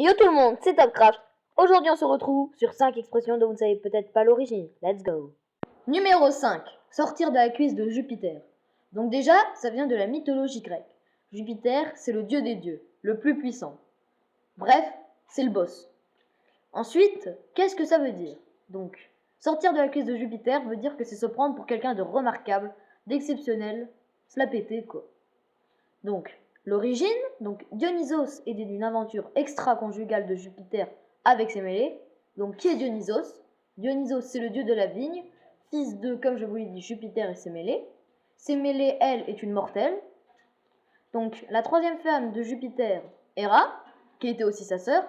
Yo tout le monde, c'est Topcraft. Aujourd'hui on se retrouve sur 5 expressions dont vous ne savez peut-être pas l'origine. Let's go. Numéro 5. Sortir de la cuisse de Jupiter. Donc déjà, ça vient de la mythologie grecque. Jupiter, c'est le dieu des dieux, le plus puissant. Bref, c'est le boss. Ensuite, qu'est-ce que ça veut dire? Donc, sortir de la cuisse de Jupiter veut dire que c'est se prendre pour quelqu'un de remarquable, d'exceptionnel, se la péter quoi. Donc, l'origine, donc Dionysos est d'une aventure extra-conjugale de Jupiter avec Sémélé. Donc, qui est Dionysos? Dionysos, c'est le dieu de la vigne, fils de, comme je vous l'ai dit, Jupiter et Sémélé. Sémélé, elle, est une mortelle. Donc, la troisième femme de Jupiter, Héra, qui était aussi sa sœur,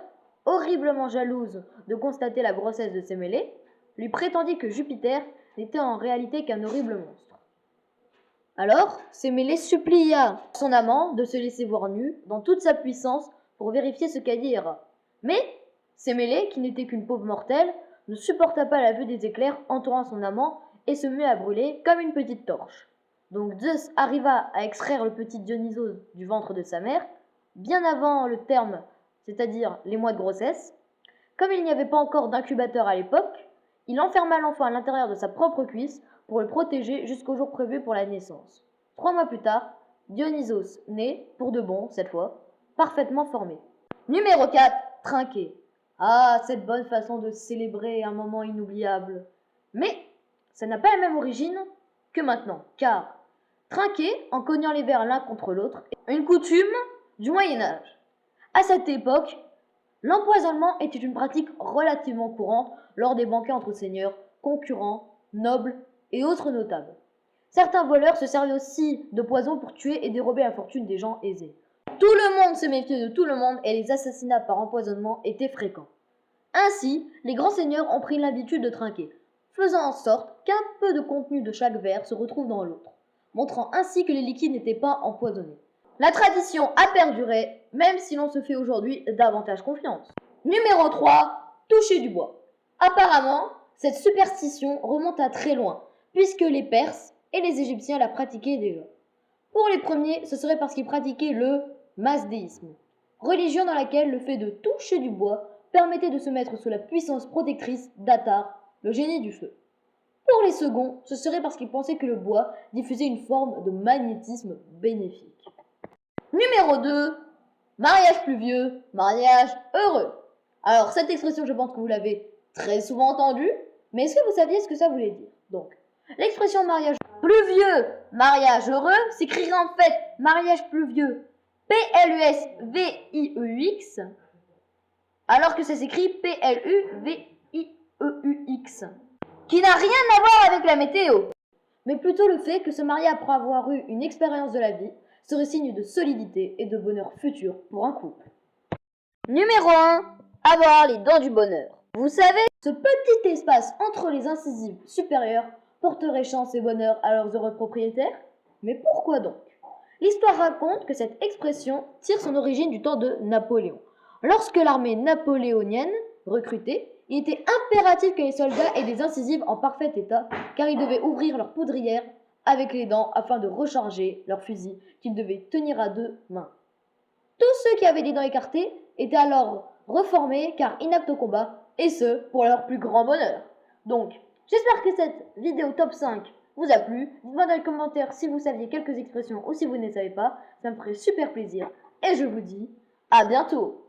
horriblement jalouse de constater la grossesse de Sémélé, lui prétendit que Jupiter n'était en réalité qu'un horrible monstre. Alors, Sémélé supplia son amant de se laisser voir nu dans toute sa puissance pour vérifier ce qu'a dit Héra. Mais Sémélé, qui n'était qu'une pauvre mortelle, ne supporta pas la vue des éclairs entourant son amant et se mit à brûler comme une petite torche. Donc Zeus arriva à extraire le petit Dionysos du ventre de sa mère, bien avant le terme, c'est-à-dire les mois de grossesse. Comme il n'y avait pas encore d'incubateur à l'époque, il enferma l'enfant à l'intérieur de sa propre cuisse pour le protéger jusqu'au jour prévu pour la naissance. 3 mois plus tard, Dionysos naît, pour de bon cette fois, parfaitement formé. Numéro 4. Trinquer. Ah, cette bonne façon de célébrer un moment inoubliable. Mais ça n'a pas la même origine que maintenant, car trinquer en cognant les verres l'un contre l'autre est une coutume du Moyen-Âge. À cette époque, l'empoisonnement était une pratique relativement courante lors des banquets entre seigneurs, concurrents, nobles et autres notables. Certains voleurs se servaient aussi de poison pour tuer et dérober la fortune des gens aisés. Tout le monde se méfiait de tout le monde et les assassinats par empoisonnement étaient fréquents. Ainsi, les grands seigneurs ont pris l'habitude de trinquer, faisant en sorte qu'un peu de contenu de chaque verre se retrouve dans l'autre, montrant ainsi que les liquides n'étaient pas empoisonnés. La tradition a perduré, même si l'on se fait aujourd'hui davantage confiance. Numéro 3. Toucher du bois. Apparemment, cette superstition remonte à très loin, puisque les Perses et les Égyptiens la pratiquaient déjà. Pour les premiers, ce serait parce qu'ils pratiquaient le masdéisme, religion dans laquelle le fait de toucher du bois permettait de se mettre sous la puissance protectrice d'Atar, le génie du feu. Pour les seconds, ce serait parce qu'ils pensaient que le bois diffusait une forme de magnétisme bénéfique. Numéro 2. Mariage pluvieux, mariage heureux. Alors, cette expression, je pense que vous l'avez très souvent entendue, mais est-ce que vous saviez ce que ça voulait dire? Donc, l'expression mariage pluvieux, mariage heureux, s'écrirait en fait mariage pluvieux, P-L-U-S-V-I-E-U-X, alors que ça s'écrit P-L-U-V-I-E-U-X, qui n'a rien à voir avec la météo, mais plutôt le fait que se marier après avoir eu une expérience de la vie serait signe de solidité et de bonheur futur pour un couple. Numéro 1. Avoir les dents du bonheur. Vous savez, ce petit espace entre les incisives supérieures porterait chance et bonheur à leurs heureux propriétaires? Mais pourquoi donc? L'histoire raconte que cette expression tire son origine du temps de Napoléon. Lorsque l'armée napoléonienne recrutait, il était impératif que les soldats aient des incisives en parfait état, car ils devaient ouvrir leur poudrière avec les dents afin de recharger leur fusil qu'ils devaient tenir à 2 mains. Tous ceux qui avaient des dents écartées étaient alors reformés car inaptes au combat, et ce, pour leur plus grand bonheur. Donc, j'espère que cette vidéo top 5 vous a plu. Dites-moi dans les commentaires si vous saviez quelques expressions ou si vous ne les savez pas, ça me ferait super plaisir. Et je vous dis à bientôt.